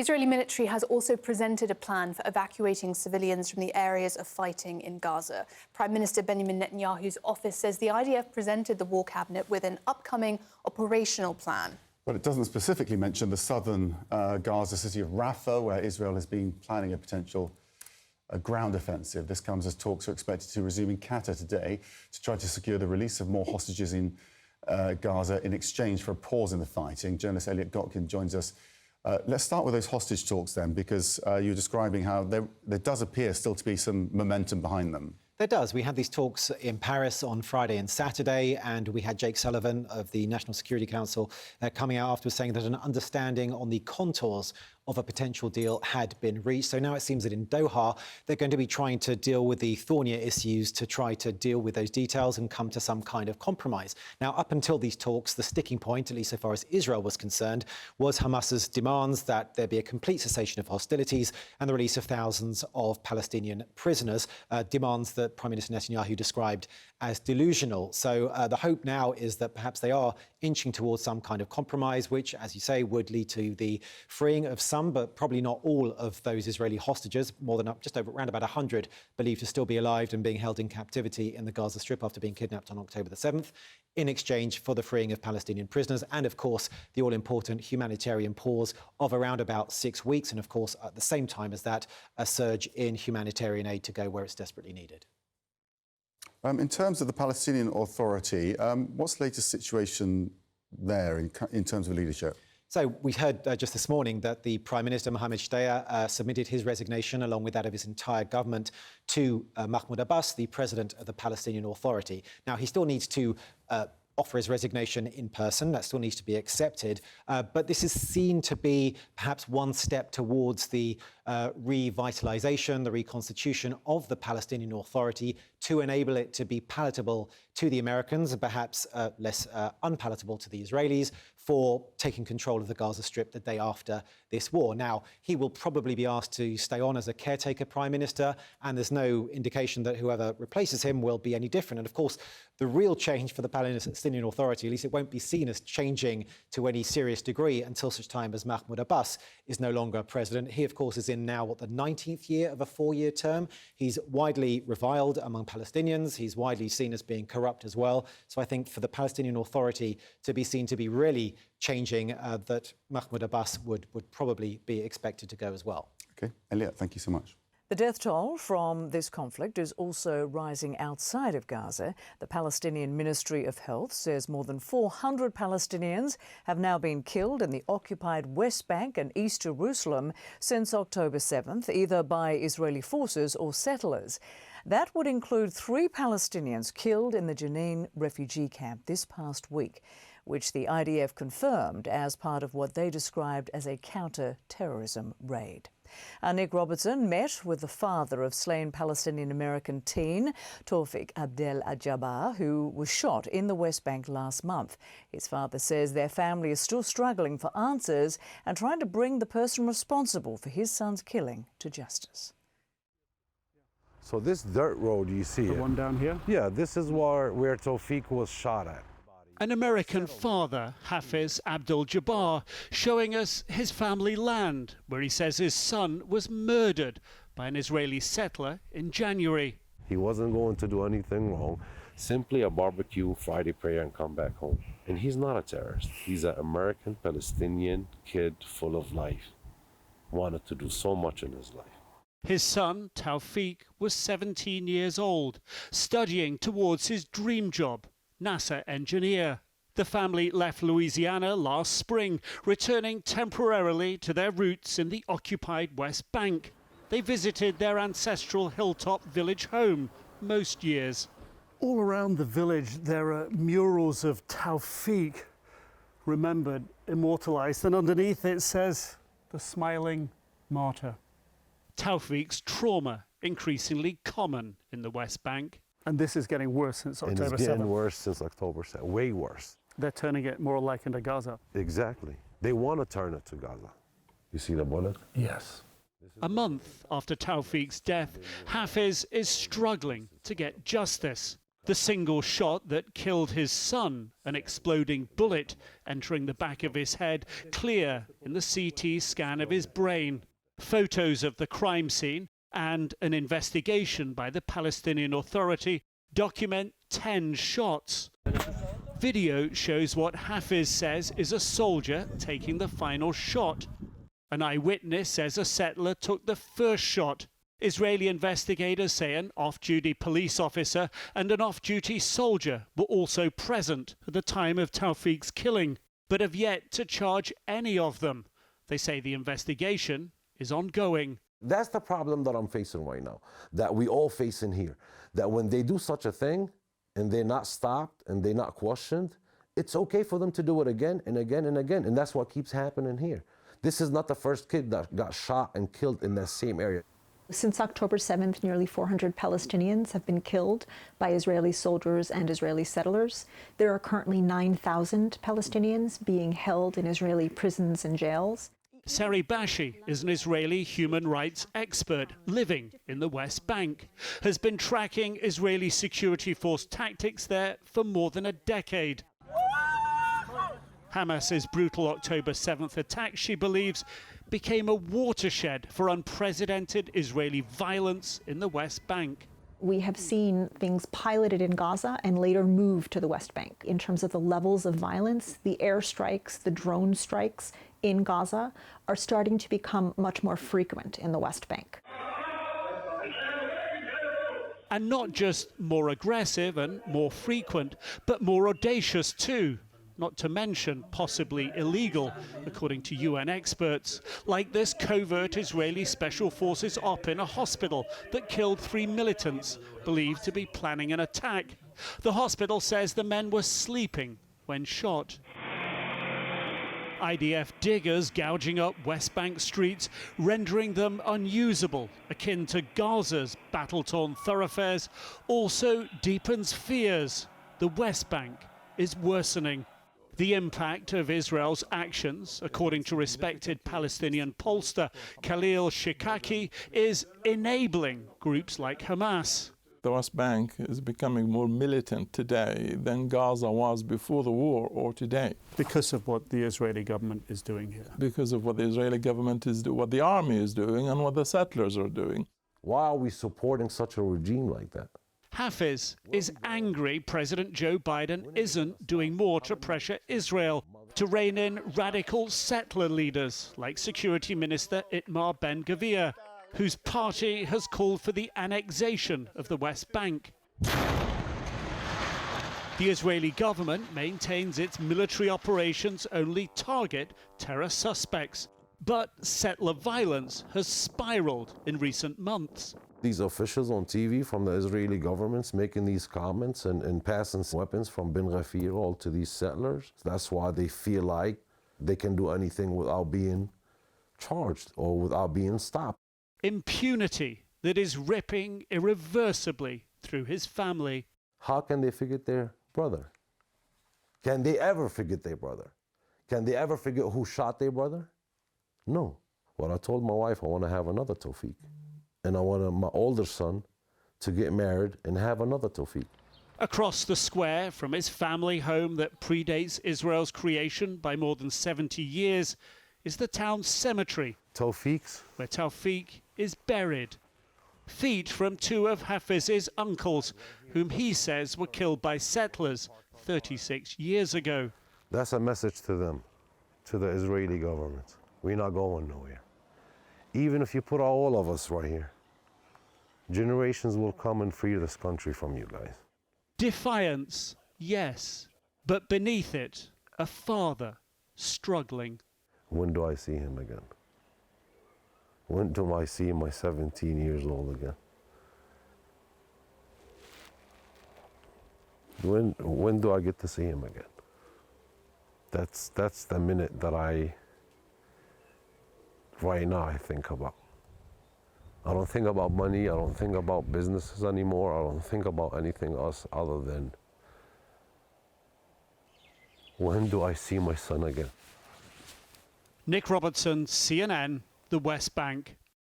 Israeli military has also presented a plan for evacuating civilians from the areas of fighting in Gaza. Prime Minister Benjamin Netanyahu's office says the IDF presented the war cabinet with an upcoming operational plan. Well, it doesn't specifically mention the southern Gaza city of Rafah, where Israel has been planning a potential ground offensive. This comes as talks are expected to resume in Qatar today to try to secure the release of more hostages in Gaza in exchange for a pause in the fighting. Journalist Elliot Gotkin joins us. Let's start with those hostage talks then, because you're describing how there does appear still to be some momentum behind them. There does. We had these talks in Paris on Friday and Saturday, and we had Jake Sullivan of the National Security Council coming out afterwards saying that an understanding on the contours of a potential deal had been reached. So now it seems that in Doha, they're going to be trying to deal with the thornier issues to try to deal with those details and come to some kind of compromise. Now, up until these talks, the sticking point, at least so far as Israel was concerned, was Hamas's demands that there be a complete cessation of hostilities and the release of thousands of Palestinian prisoners, demands that Prime Minister Netanyahu described as delusional. So the hope now is that perhaps they are inching towards some kind of compromise, which, as you say, would lead to the freeing of some, but probably not all of those Israeli hostages, more than around about 100 believed to still be alive and being held in captivity in the Gaza Strip after being kidnapped on October the 7th, in exchange for the freeing of Palestinian prisoners and, of course, the all-important humanitarian pause of around about 6 weeks. And, of course, at the same time as that, a surge in humanitarian aid to go where it's desperately needed. In terms of the Palestinian Authority, what's the latest situation there in terms of leadership? So we heard just this morning that the Prime Minister, Mohammed Shtayyeh, submitted his resignation along with that of his entire government to Mahmoud Abbas, the president of the Palestinian Authority. Now, he still needs to offer his resignation in person. That still needs to be accepted. But this is seen to be perhaps one step towards the revitalization, the reconstitution of the Palestinian Authority to enable it to be palatable to the Americans and perhaps less unpalatable to the Israelis for taking control of the Gaza Strip the day after this war. Now, he will probably be asked to stay on as a caretaker prime minister, and there's no indication that whoever replaces him will be any different. And of course, the real change for the Palestinian Authority, at least it won't be seen as changing to any serious degree until such time as Mahmoud Abbas is no longer president. He, of course, is in now, the 19th year of a 4-year term. He's widely reviled among Palestinians. He's widely seen as being corrupt as well. So I think for the Palestinian Authority to be seen to be really changing, that Mahmoud Abbas would probably be expected to go as well. OK. Elliot, thank you so much. The death toll from this conflict is also rising outside of Gaza. The Palestinian Ministry of Health says more than 400 Palestinians have now been killed in the occupied West Bank and East Jerusalem since October 7th, either by Israeli forces or settlers. That would include 3 Palestinians killed in the Jenin refugee camp this past week, which the IDF confirmed as part of what they described as a counter-terrorism raid. Our Nick Robertson met with the father of slain Palestinian-American teen Tawfiq Abdel Jabbar, who was shot in the West Bank last month. His father says their family is still struggling for answers and trying to bring the person responsible for his son's killing to justice. So this dirt road you see, the one down here? Yeah, this is where Tawfiq was shot at. An American father, Hafiz Abdul Jabbar, showing us his family land, where he says his son was murdered by an Israeli settler in January. He wasn't going to do anything wrong, simply a barbecue, Friday prayer, and come back home. And he's not a terrorist. He's an American Palestinian kid full of life. Wanted to do so much in his life. His son, Tawfiq, was 17 years old, studying towards his dream job, NASA engineer. The family left Louisiana last spring, returning temporarily to their roots in the occupied West Bank. They visited their ancestral hilltop village home most years. All around the village there are murals of Tawfiq, remembered, immortalised, and underneath it says, "The Smiling Martyr." Tawfiq's trauma increasingly common in the West Bank. And this is getting worse since October 7th. And it's getting worse since October 7th, way worse. They're turning it more like into Gaza. Exactly. They want to turn it to Gaza. You see the bullet? Yes. A month after Tawfiq's death, Hafiz is struggling to get justice. The single shot that killed his son, an exploding bullet entering the back of his head, clear in the CT scan of his brain. Photos of the crime scene and an investigation by the Palestinian Authority document 10 shots. Video shows what Hafiz says is a soldier taking the final shot. An eyewitness says a settler took the first shot. Israeli investigators say an off-duty police officer and an off-duty soldier were also present at the time of Tawfiq's killing, but have yet to charge any of them. They say the investigation is ongoing. That's the problem that I'm facing right now, that we all face in here. That when they do such a thing and they're not stopped and they're not questioned, it's okay for them to do it again and again and again. And that's what keeps happening here. This is not the first kid that got shot and killed in that same area. Since October 7th, nearly 400 Palestinians have been killed by Israeli soldiers and Israeli settlers. There are currently 9,000 Palestinians being held in Israeli prisons and jails. Sari Bashi is an Israeli human rights expert living in the West Bank, has been tracking Israeli security force tactics there for more than a decade. Hamas's brutal October 7th attack, she believes, became a watershed for unprecedented Israeli violence in the West Bank. We have seen things piloted in Gaza and later moved to the West Bank. In terms of the levels of violence, the airstrikes, the drone strikes in Gaza are starting to become much more frequent in the West Bank. And not just more aggressive and more frequent, but more audacious too. Not to mention possibly illegal, according to UN experts, like this covert Israeli Special Forces op in a hospital that killed 3 militants believed to be planning an attack. The hospital says the men were sleeping when shot. IDF diggers gouging up West Bank streets, rendering them unusable, akin to Gaza's battle-torn thoroughfares, also deepens fears. The West Bank is worsening. The impact of Israel's actions, according to respected Palestinian pollster Khalil Shikaki, is enabling groups like Hamas. The West Bank is becoming more militant today than Gaza was before the war or today. Because of what the Israeli government is doing here. Because of what the Israeli government is doing, what the army is doing, and what the settlers are doing. Why are we supporting such a regime like that? Hafiz is angry President Joe Biden isn't doing more to pressure Israel to rein in radical settler leaders like Security Minister Itamar Ben-Gvir, whose party has called for the annexation of the West Bank. The Israeli government maintains its military operations only target terror suspects, but settler violence has spiraled in recent months. These officials on TV from the Israeli government's making these comments and passing weapons from Ben-Gvir all to these settlers. That's why they feel like they can do anything without being charged or without being stopped. Impunity that is ripping irreversibly through his family. How can they forget their brother? Can they ever forget their brother? Can they ever forget who shot their brother? No. Well, I told my wife I want to have another Tawfiq. And I want my older son to get married and have another Tawfiq. Across the square from his family home that predates Israel's creation by more than 70 years is the town's cemetery, Tawfiq's, where Tawfiq is buried. Feet from 2 of Hafiz's uncles, whom he says were killed by settlers 36 years ago. That's a message to them, to the Israeli government. We're not going nowhere. Even if you put all of us right here, generations will come and free this country from you guys. Defiance, yes, but beneath it, a father struggling. When do I see him again? When do I see my 17 years old again? When do I get to see him again? That's the minute that right now I think about. I don't think about money, I don't think about businesses anymore, I don't think about anything else other than when do I see my son again? Nick Robertson, CNN, the West Bank.